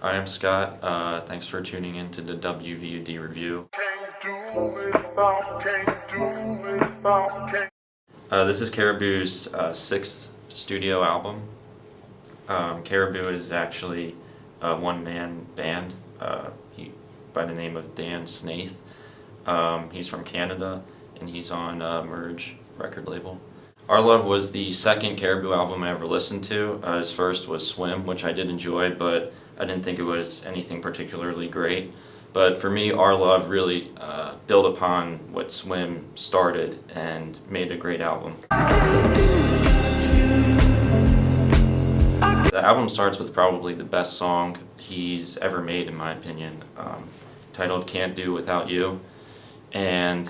Hi, I'm Scott. Thanks for tuning in to the WVUD review. This is Caribou's sixth studio album. Caribou is actually a one-man band by the name of Dan Snaith. He's from Canada, and he's on Merge record label. Our Love was the second Caribou album I ever listened to. His first was Swim, which I did enjoy, but I didn't think it was anything particularly great. But for me, Our Love really built upon what Swim started and made a great album. The album starts with probably the best song he's ever made, in my opinion, titled Can't Do Without You. And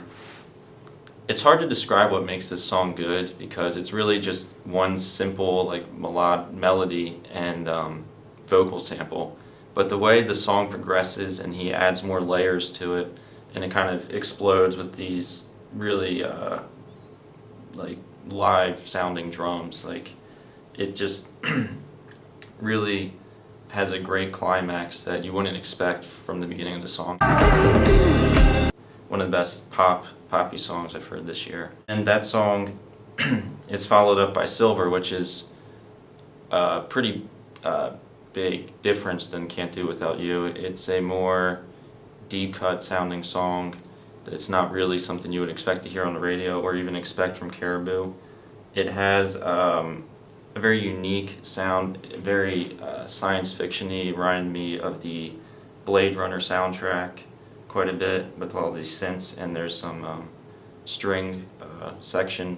it's hard to describe what makes this song good because it's really just one simple melody and vocal sample. But the way the song progresses and he adds more layers to it, and it kind of explodes with these really live sounding drums, it just really has a great climax that you wouldn't expect from the beginning of the song. One of the best poppy songs I've heard this year. And that song is followed up by Silver, which is a pretty big difference than Can't Do Without You. It's a more deep cut sounding song. It's not really something you would expect to hear on the radio or even expect from Caribou. It has a very unique sound, very science fiction-y, reminded me of the Blade Runner soundtrack quite a bit with all these synths, and there's some string section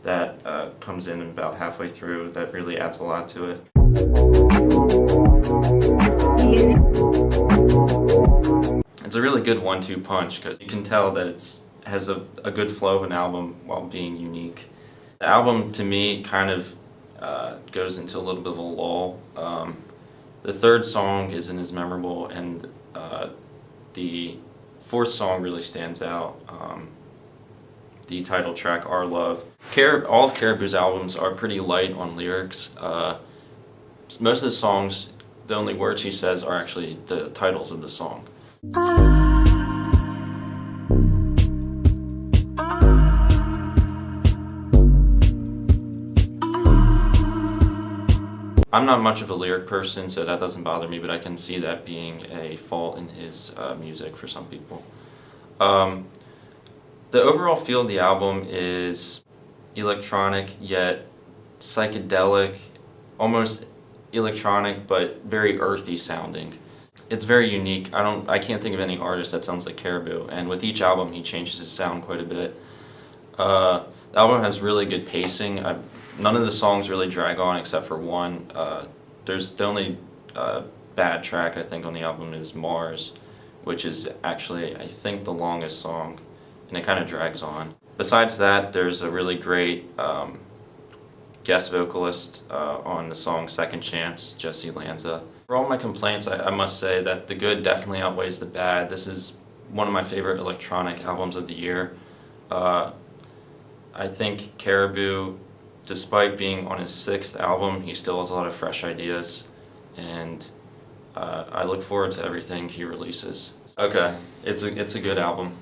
that comes in about halfway through that really adds a lot to it. It's a really good 1-2 punch because you can tell that it has a good flow of an album while being unique. The album to me kind of goes into a little bit of a lull. The third song isn't as memorable, and the fourth song really stands out. The title track, Our Love. All of Caribou's albums are pretty light on lyrics. Most of the songs, the only words he says are actually the titles of the song. I'm not much of a lyric person, so that doesn't bother me, but I can see that being a fault in his music for some people. The overall feel of the album is electronic yet psychedelic, almost electronic but very earthy sounding. It's very unique. I can't think of any artist that sounds like Caribou, and with each album he changes his sound quite a bit. The album has really good pacing. None of the songs really drag on except for one. There's the only bad track I think on the album is Mars, which is actually I think the longest song, and it kind of drags on. Besides that, there's a really great guest vocalist on the song Second Chance, Jesse Lanza. For all my complaints, I must say that the good definitely outweighs the bad. This is one of my favorite electronic albums of the year. I think Caribou, despite being on his sixth album, he still has a lot of fresh ideas, and I look forward to everything he releases. Okay, it's a good album.